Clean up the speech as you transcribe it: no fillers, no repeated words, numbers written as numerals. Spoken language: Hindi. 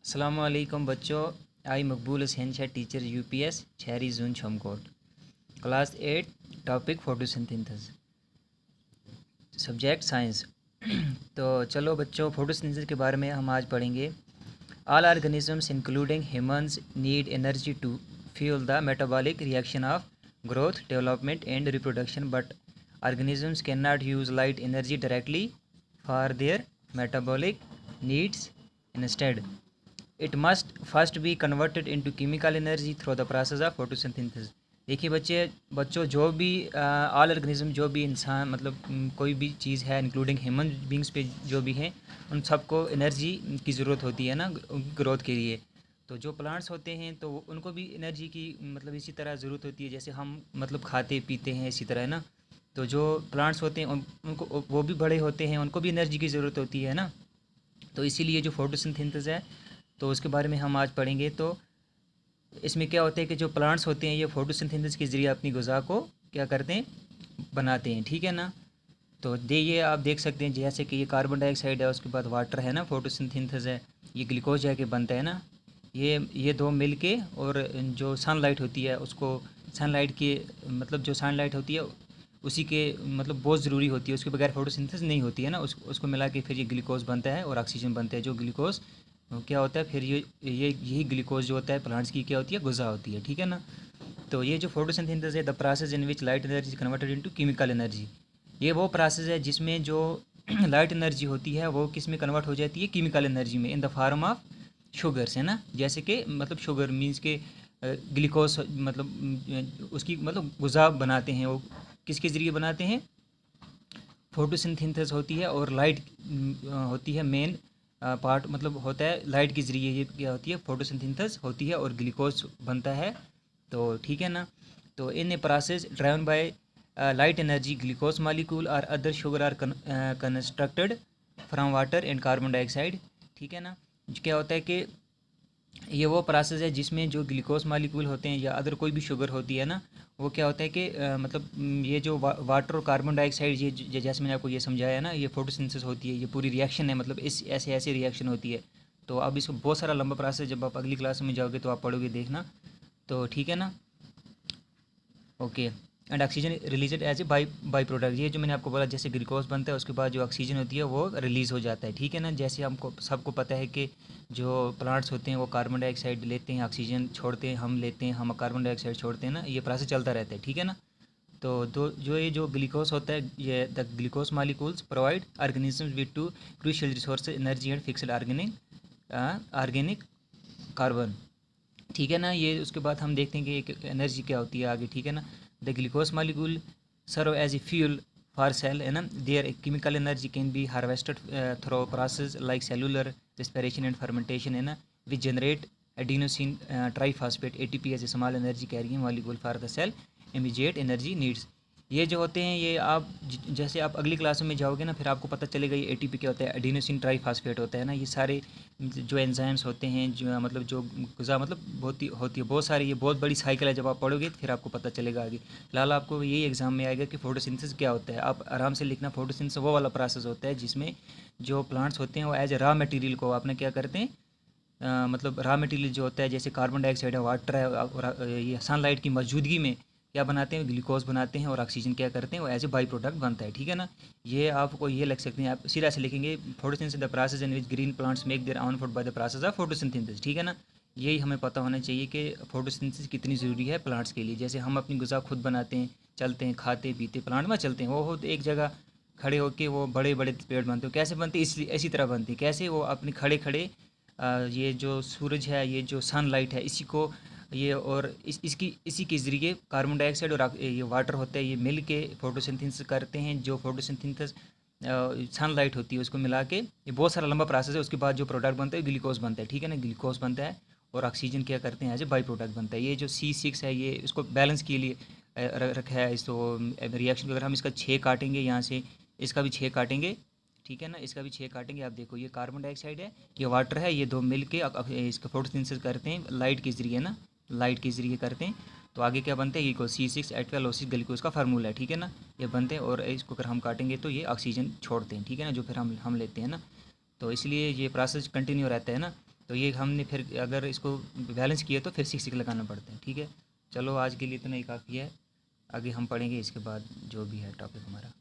अस्सलाम वालेकुम बच्चों। I Maqbool Hussain Shah teacher UPS Shahri zone Chhamkot class 8 topic photosynthesis subject science. तो चलो बच्चों, फोटोसिंथेसिस के बारे में हम आज पढ़ेंगे। All organisms including humans need energy to fuel the metabolic reaction of growth, development and reproduction, but organisms cannot use light energy directly for their metabolic needs. Instead, it must first be converted into chemical energy through the process of photosynthesis. देखिए बच्चों, जो भी ऑल ऑर्गेनिज्म, जो भी इंसान मतलब कोई भी चीज़ है इंक्लूडिंग ह्यूमन बींग्स पे जो भी हैं, उन सबको एनर्जी की ज़रूरत होती है ना ग्रोथ के लिए। तो जो प्लांट्स होते हैं तो उनको भी एनर्जी की मतलब इसी तरह ज़रूरत होती है जैसे हम मतलब खाते पीते हैं, इसी तरह है ना। तो जो प्लांट्स होते हैं उनको वो भी बड़े होते हैं, उनको भी एनर्जी की ज़रूरत होती है ना। तो इसीलिए जो फोटोसिंथेसिस है तो उसके बारे में हम आज पढ़ेंगे। तो इसमें क्या होता है कि जो प्लांट्स होते हैं ये फोटोसिंथेसिस के ज़रिए अपनी ग़िज़ा को क्या करते हैं, बनाते हैं, ठीक है ना। तो ये आप देख सकते हैं जैसे कि ये कार्बन डाइऑक्साइड है, उसके बाद वाटर है ना, फोटोसिंथेसिस है, ये ग्लूकोज जाके बनता है ना। ये दो मिल के, और जो सनलाइट होती है उसको, सनलाइट की मतलब जो सनलाइट होती है उसी के मतलब बहुत ज़रूरी होती है, उसके बगैर फोटोसिंथेसिस नहीं होती है ना। उसको मिला के फिर ये ग्लूकोज बनता है और ऑक्सीजन बनता है। जो ग्लूकोज क्या होता है फिर ये यही ग्लूकोज जो होता है प्लांट्स की क्या होती है, ग़िज़ा होती है, ठीक है ना। तो ये जो फोटोसिंथेसिस है, the process in which light energy is converted into chemical energy, ये वो प्रोसेस है जिसमें जो लाइट एनर्जी होती है वो किस में कन्वर्ट हो जाती है, केमिकल एनर्जी में, in the form of sugars, है ना। जैसे कि मतलब शुगर मीन्स के ग्लूकोज मतलब उसकी मतलब ग़िज़ा बनाते हैं, वो किसके ज़रिए बनाते हैं, फोटोसिंथेसिस होती है। और लाइट होती है मेन पार्ट, मतलब होता है लाइट के ज़रिए ये क्या होती है, फोटोसिंथेसिस होती है और ग्लूकोज बनता है। तो ठीक है ना। तो in a process driven by light energy, glucose molecule और other sugar are constructed from water and carbon dioxide, ठीक है ना। क्या होता है कि ये वो प्रोसेस है जिसमें जो ग्लूकोज मालिक्यूल होते हैं या अदर कोई भी शुगर होती है ना, वो क्या होता है कि मतलब ये जो वाटर और कार्बन डाइऑक्साइड, ये जैसे मैंने आपको ये समझाया ना, ये फोटोसिंथेसिस होती है, ये पूरी रिएक्शन है, मतलब इस ऐसे ऐसे रिएक्शन होती है। तो अब इसको बहुत सारा लंबा प्रोसेस, जब आप अगली क्लास में जाओगे तो आप पढ़ोगे, देखना। तो ठीक है ना, okay. And oxygen released as a by product, ये जो मैंने आपको बोला जैसे ग्लूकोज बनता है उसके बाद जो ऑक्सीजन होती है वो रिलीज़ हो जाता है, ठीक है ना। जैसे हमको सबको पता है कि जो प्लांट्स होते हैं वो कार्बन डाइऑक्साइड लेते हैं, ऑक्सीजन छोड़ते हैं, हम लेते हैं, हम कार्बन डाइऑक्साइड छोड़ते हैं ना, ये प्रोसेस चलता रहता है, ठीक है ना। तो दो जो ये जो ग्लूकोज होता है, ये the glucose molecules provide organisms with two crucial resource energy and fixed organic carbon, ठीक है ना। ये उसके बाद हम देखते हैं कि एक एनर्जी क्या होती है आगे, ठीक है ना। The glucose molecule serve as a fuel for cell, है ना। Their chemical energy can be harvested through process like cellular respiration and fermentation, है ना, which generate adenosine triphosphate ATP as a small energy carrying molecule for the cell immediate energy needs. ये जो होते हैं ये आप जैसे आप अगली क्लास में जाओगे ना, फिर आपको पता चलेगा ये एटीपी क्या होता है, एडिनोसिन ट्राईफॉस्फेट होता है ना। ये सारे जो एंजाइम्स होते हैं, जो मतलब जो ग़िज़ा मतलब होती है बहुत सारी, ये बहुत बड़ी साइकिल है, जब आप पढ़ोगे फिर आपको पता चलेगा आगे। फिलहाल आपको यही एग्जाम में आएगा कि फोटोसिंथेसिस क्या होता है, आप आराम से लिखना। फोटोसिंथेसिस वो वाला प्रोसेस होता है जिसमें जो प्लांट्स होते हैं वो एज ए रॉ मटेरियल को आपने क्या करते हैं, मतलब रॉ मटेरियल जो होता है जैसे कार्बन डाइऑक्साइड है, वाटर है, और ये सनलाइट की मौजूदगी में क्या बनाते हैं, ग्लूकोज बनाते हैं, और ऑक्सीजन क्या करते हैं, वो एज ए बाई प्रोडक्ट बनता है, ठीक है ना। ये आपको ये लिख सकते हैं, आप सीधा से लिखेंगे photosynthesis the process in which green plants make their own food by the process of photosynthesis, ठीक है ना। यही हमें पता होना चाहिए कि फोटोसिंथेसिस कितनी ज़रूरी है प्लांट्स के लिए। जैसे हम अपनी ग़िज़ा खुद बनाते हैं, चलते हैं, खाते पीते, प्लांट में चलते हैं, वो एक जगह खड़े होकर वो बड़े बड़े पेड़ बनते हैं। कैसे बनते हैं, इसलिए इसी तरह बनती है। कैसे, वो अपने खड़े खड़े ये जो सूरज है, ये जो सनलाइट है, इसी को ये और इसी के ज़रिए कार्बन डाइऑक्साइड और ये वाटर होता है, ये मिल के फोटोसिंथेसिस करते हैं। जो फोटोसिंथेसिस सनलाइट होती है उसको मिला के, ये बहुत सारा लंबा प्रोसेस है। उसके बाद जो प्रोडक्ट बनता है ग्लूकोज बनता है, ठीक है ना। ग्लूकोज बनता है और ऑक्सीजन क्या करते हैं, एज ए बाई प्रोडक्ट बनता है। ये जो C6 है ये इसको बैलेंस के लिए रखा है। इसको रिएक्शन अगर हम इसका 6 काटेंगे यहाँ से, इसका भी 6 काटेंगे, ठीक है ना, इसका भी 6 काटेंगे। आप देखो ये कार्बन डाइऑक्साइड है, ये वाटर है, ये दो मिल के इसका फोटोसिंथेसिस करते हैं लाइट के ज़रिए ना, लाइट के ज़रिए करते हैं। तो आगे क्या बनते हैं, ये को C6H12O6 ग्लूकोज का फार्मूला है, ठीक है ना। ये बनते हैं और इसको अगर हम काटेंगे तो ये ऑक्सीजन छोड़ते हैं, ठीक है ना, जो फिर हम लेते हैं ना। तो इसलिए ये प्रोसेस कंटिन्यू रहता है ना। तो ये हमने फिर अगर इसको बैलेंस किया तो फिर 6 लगाना पड़ता है। ठीक है, चलो आज के लिए इतना ही काफ़ी है, आगे हम पढ़ेंगे इसके बाद जो भी है टॉपिक हमारा।